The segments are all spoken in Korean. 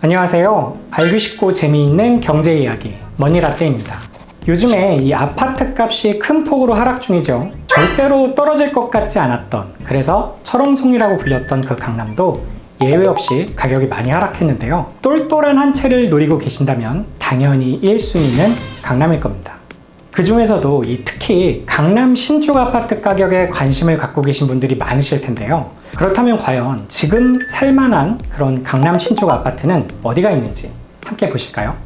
안녕하세요. 알기 쉽고 재미있는 경제 이야기 머니라떼입니다. 요즘에 이 아파트 값이 큰 폭으로 하락 중이죠. 절대로 떨어질 것 같지 않았던, 그래서 철옹성이라고 불렸던 그 강남도 예외 없이 가격이 많이 하락했는데요. 똘똘한 한 채를 노리고 계신다면 당연히 1순위는 강남일 겁니다. 그 중에서도 특히 강남 신축 아파트 가격에 관심을 갖고 계신 분들이 많으실 텐데요. 그렇다면 과연 지금 살만한 그런 강남 신축 아파트는 어디가 있는지 함께 보실까요?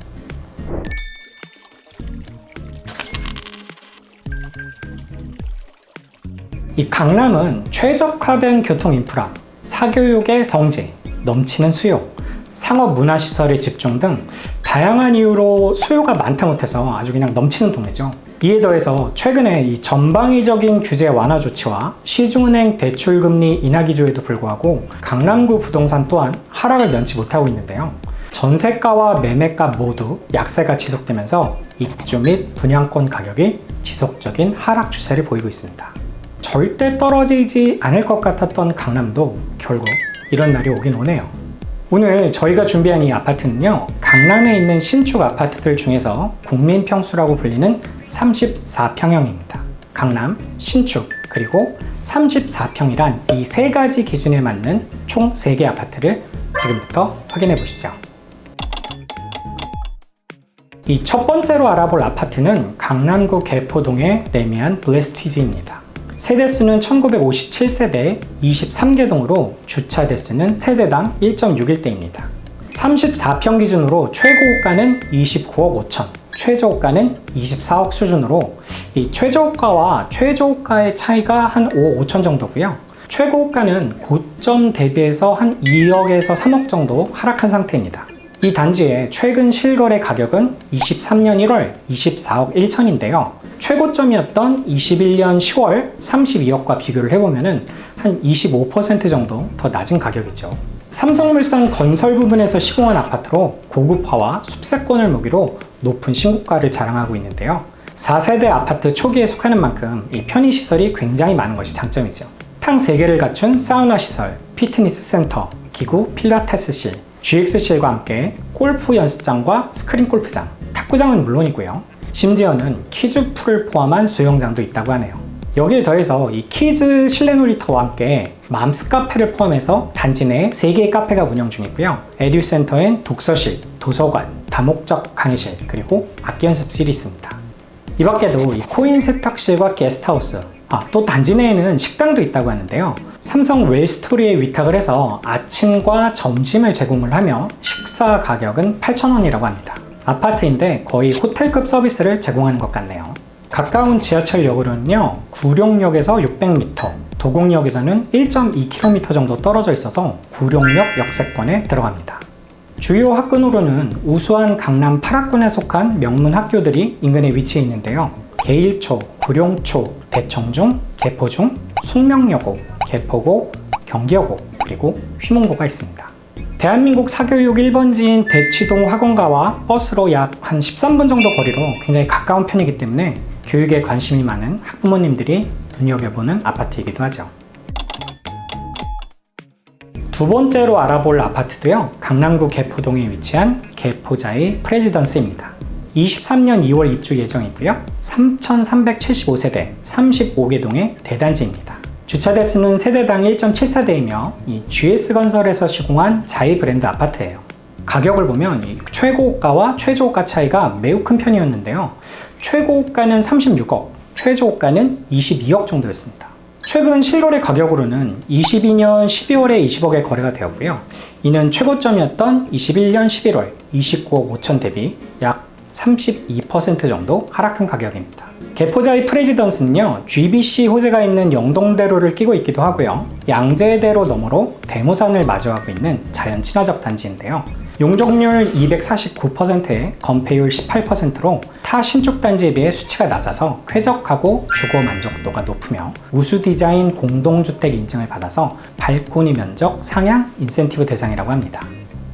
이 강남은 최적화된 교통 인프라, 사교육의 성지, 넘치는 수요, 상업 문화시설의 집중 등 다양한 이유로 수요가 많다 못해서 아주 그냥 넘치는 동네죠. 이에 더해서 최근에 이 전방위적인 규제 완화 조치와 시중은행 대출금리 인하 기조에도 불구하고 강남구 부동산 또한 하락을 면치 못하고 있는데요. 전세가와 매매가 모두 약세가 지속되면서 입주 및 분양권 가격이 지속적인 하락 추세를 보이고 있습니다. 절대 떨어지지 않을 것 같았던 강남도 결국 이런 날이 오긴 오네요. 오늘 저희가 준비한 이 아파트는요, 강남에 있는 신축 아파트들 중에서 국민평수라고 불리는 34평형입니다. 강남, 신축, 그리고 34평이란 이 세 가지 기준에 맞는 총 3개 아파트를 지금부터 확인해 보시죠. 이 첫 번째로 알아볼 아파트는 강남구 개포동의 레미안 블레스티지입니다. 세대수는 1957세대 23개 동으로 주차 대수는 세대당 1.61대입니다. 34평 기준으로 최고가는 29억 5천, 최저가는 24억 수준으로 이 최저가와 최저가의 차이가 한 5억 5천 정도고요. 최고가는 고점 대비해서 한 2억에서 3억 정도 하락한 상태입니다. 이 단지의 최근 실거래 가격은 23년 1월 24억 1천인데요. 최고점이었던 21년 10월 32억과 비교를 해보면 한 25% 정도 더 낮은 가격이죠. 삼성물산 건설 부분에서 시공한 아파트로 고급화와 숲세권을 무기로 높은 신고가를 자랑하고 있는데요. 4세대 아파트 초기에 속하는 만큼 이 편의시설이 굉장히 많은 것이 장점이죠. 탕 3개를 갖춘 사우나 시설, 피트니스 센터, 기구 필라테스실, GX실과 함께 골프 연습장과 스크린 골프장, 탁구장은 물론이고요. 심지어는 키즈풀을 포함한 수영장도 있다고 하네요. 여기에 더해서 이 키즈 실내 놀이터와 함께 맘스 카페를 포함해서 단지 내에 3개의 카페가 운영 중이고요. 에듀센터엔 독서실, 도서관, 다목적 강의실, 그리고 악기 연습실이 있습니다. 이 밖에도 이 코인 세탁실과 게스트하우스, 또 단지 내에는 식당도 있다고 하는데요. 삼성 웰스토리에 위탁을 해서 아침과 점심을 제공을 하며 식사 가격은 8,000원이라고 합니다. 아파트인데 거의 호텔급 서비스를 제공하는 것 같네요. 가까운 지하철역으로는요, 구룡역에서 600m, 도곡역에서는 1.2km 정도 떨어져 있어서 구룡역 역세권에 들어갑니다. 주요 학군으로는 우수한 강남 8학군에 속한 명문 학교들이 인근에 위치해 있는데요. 계일초, 구룡초, 대청중, 개포중, 숙명여고, 개포고, 경기여고, 그리고 휘문고가 있습니다. 대한민국 사교육 1번지인 대치동 학원가와 버스로 약 한 13분 정도 거리로 굉장히 가까운 편이기 때문에 교육에 관심이 많은 학부모님들이 눈여겨보는 아파트이기도 하죠. 두 번째로 알아볼 아파트도요, 강남구 개포동에 위치한 개포자이 프레지던스입니다. 23년 2월 입주 예정이고요. 3,375세대 35개 동의 대단지입니다. 주차 대수는 세대당 1.74대이며 이 GS건설에서 시공한 자이 브랜드 아파트예요. 가격을 보면 이 최고가와 최저가 차이가 매우 큰 편이었는데요. 최고가는 36억, 최저가는 22억 정도였습니다. 최근 실거래 가격으로는 22년 12월에 20억에 거래가 되었고요. 이는 최고점이었던 21년 11월 29억 5천 대비 약 32% 정도 하락한 가격입니다. 개포자이 프레지던스는요, GBC 호재가 있는 영동대로를 끼고 있기도 하고요. 양재대로 너머로 대모산을 마주하고 있는 자연 친화적 단지인데요. 용적률 249%에 건폐율 18%로 타 신축 단지에 비해 수치가 낮아서 쾌적하고 주거 만족도가 높으며 우수 디자인 공동주택 인증을 받아서 발코니 면적 상향 인센티브 대상이라고 합니다.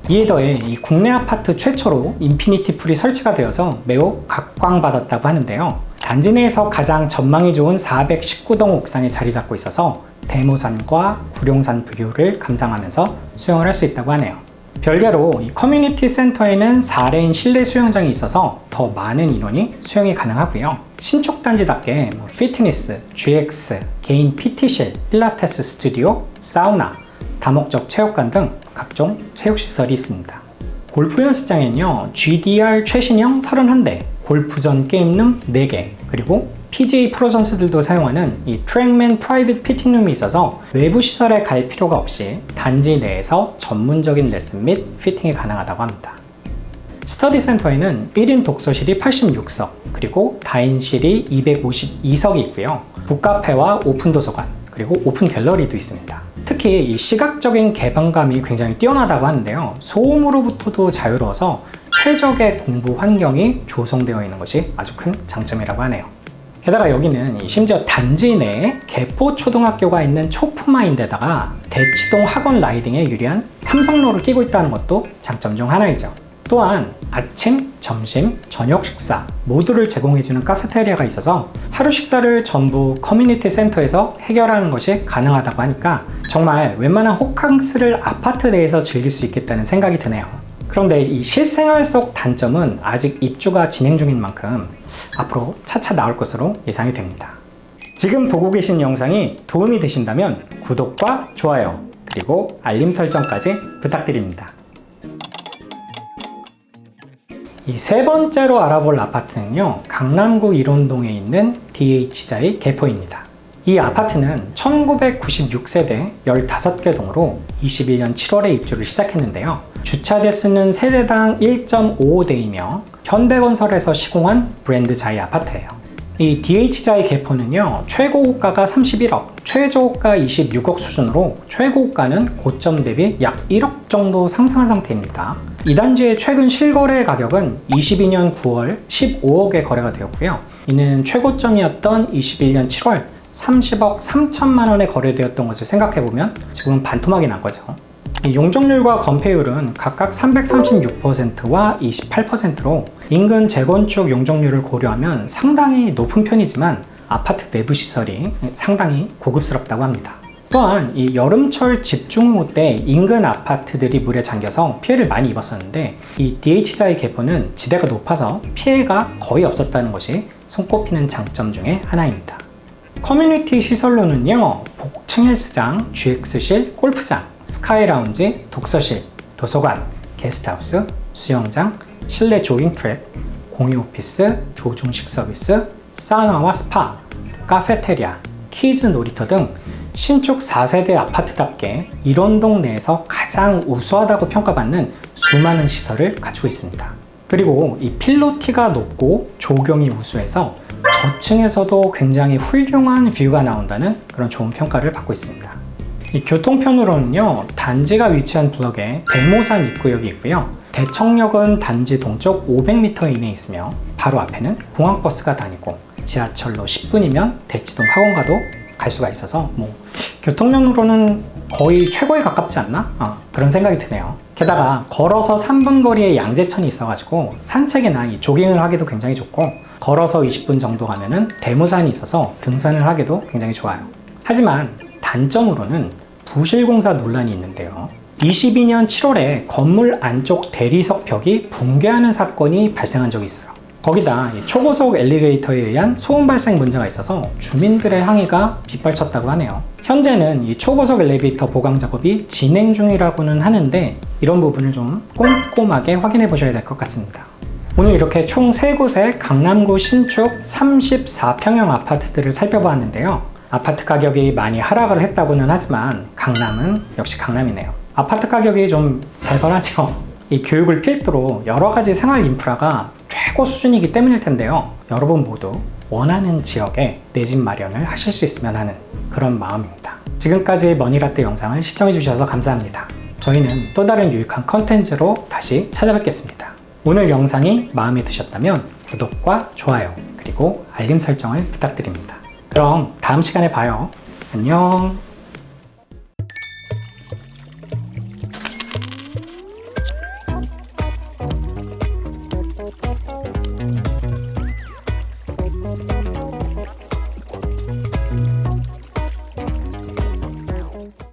이에 더해 이 국내 아파트 최초로 인피니티 풀이 설치가 되어서 매우 각광받았다고 하는데요. 단지 내에서 가장 전망이 좋은 419동 옥상에 자리 잡고 있어서 대모산과 구룡산 뷰를 감상하면서 수영을 할 수 있다고 하네요. 별개로 이 커뮤니티 센터에는 4레인 실내 수영장이 있어서 더 많은 인원이 수영이 가능하고요. 신축 단지답게 피트니스, GX, 개인 PT실, 필라테스 스튜디오, 사우나, 다목적 체육관 등 각종 체육시설이 있습니다. 골프 연습장에는요, GDR 최신형 31대, 골프전 게임룸 4개, 그리고 PGA 프로 선수들도 사용하는 이 트랙맨 프라이빗 피팅룸이 있어서 외부 시설에 갈 필요가 없이 단지 내에서 전문적인 레슨 및 피팅이 가능하다고 합니다. 스터디 센터에는 1인 독서실이 86석, 그리고 다인실이 252석이 있고요. 북카페와 오픈 도서관, 그리고 오픈 갤러리도 있습니다. 특히 이 시각적인 개방감이 굉장히 뛰어나다고 하는데요. 소음으로부터도 자유로워서 최적의 공부 환경이 조성되어 있는 것이 아주 큰 장점이라고 하네요. 게다가 여기는 심지어 단지 내에 개포초등학교가 있는 초품화인데다가 대치동 학원 라이딩에 유리한 삼성로를 끼고 있다는 것도 장점 중 하나이죠. 또한 아침, 점심, 저녁 식사 모두를 제공해주는 카페테리아가 있어서 하루 식사를 전부 커뮤니티 센터에서 해결하는 것이 가능하다고 하니까 정말 웬만한 호캉스를 아파트 내에서 즐길 수 있겠다는 생각이 드네요. 그런데 이 실생활 속 단점은 아직 입주가 진행 중인 만큼 앞으로 차차 나올 것으로 예상이 됩니다. 지금 보고 계신 영상이 도움이 되신다면 구독과 좋아요 그리고 알림 설정까지 부탁드립니다. 이 세 번째로 알아볼 아파트는요, 강남구 일원동에 있는 DH자의 개포입니다. 이 아파트는 1996세대 15개 동으로 21년 7월에 입주를 시작했는데요. 주차 대수는 세대당 1.55대이며 현대건설에서 시공한 브랜드 자이 아파트예요. 이 DH자이 개포는요, 최고고가가 31억, 최저고가 26억 수준으로 최고가는 고점 대비 약 1억 정도 상승한 상태입니다. 이 단지의 최근 실거래 가격은 22년 9월 15억에 거래가 되었고요. 이는 최고점이었던 21년 7월 30억 3천만 원에 거래되었던 것을 생각해보면 지금은 반토막이 난 거죠. 용적률과 건폐율은 각각 336%와 28%로 인근 재건축 용적률을 고려하면 상당히 높은 편이지만 아파트 내부 시설이 상당히 고급스럽다고 합니다. 또한 이 여름철 집중호우 때 인근 아파트들이 물에 잠겨서 피해를 많이 입었었는데 이 DH자의 개포는 지대가 높아서 피해가 거의 없었다는 것이 손꼽히는 장점 중에 하나입니다. 커뮤니티 시설로는요, 복층 헬스장, GX실, 골프장, 스카이 라운지, 독서실, 도서관, 게스트하우스, 수영장, 실내 조깅 트랙, 공유 오피스, 조중식 서비스, 사우나와 스파, 카페테리아, 키즈 놀이터 등 신축 4세대 아파트답게 일원동 내에서 가장 우수하다고 평가받는 수많은 시설을 갖추고 있습니다. 그리고 이 필로티가 높고 조경이 우수해서 저층에서도 굉장히 훌륭한 뷰가 나온다는 그런 좋은 평가를 받고 있습니다. 이 교통편으로는요, 단지가 위치한 블럭에 대모산 입구역이 있고요. 대청역은 단지 동쪽 500m 이내에 있으며 바로 앞에는 공항버스가 다니고 지하철로 10분이면 대치동 학원가도 갈 수가 있어서 교통면으로는 거의 최고에 가깝지 않나? 그런 생각이 드네요. 게다가 걸어서 3분 거리에 양재천이 있어가지고 산책이나 이 조깅을 하기도 굉장히 좋고 걸어서 20분 정도 가면은 대모산이 있어서 등산을 하기도 굉장히 좋아요. 하지만 단점으로는 부실공사 논란이 있는데요. 22년 7월에 건물 안쪽 대리석 벽이 붕괴하는 사건이 발생한 적이 있어요. 거기다 초고속 엘리베이터에 의한 소음 발생 문제가 있어서 주민들의 항의가 빗발쳤다고 하네요. 현재는 이 초고속 엘리베이터 보강 작업이 진행 중이라고는 하는데 이런 부분을 좀 꼼꼼하게 확인해 보셔야 될 것 같습니다. 오늘 이렇게 총 3곳의 강남구 신축 34평형 아파트들을 살펴보았는데요. 아파트 가격이 많이 하락을 했다고는 하지만 강남은 역시 강남이네요. 아파트 가격이 좀 살벌하죠. 이 교육을 필두로 여러 가지 생활 인프라가 최고 수준이기 때문일 텐데요. 여러분 모두 원하는 지역에 내 집 마련을 하실 수 있으면 하는 그런 마음입니다. 지금까지 머니라떼 영상을 시청해 주셔서 감사합니다. 저희는 또 다른 유익한 컨텐츠로 다시 찾아뵙겠습니다. 오늘 영상이 마음에 드셨다면 구독과 좋아요 그리고 알림 설정을 부탁드립니다. 그럼 다음 시간에 봐요. 안녕.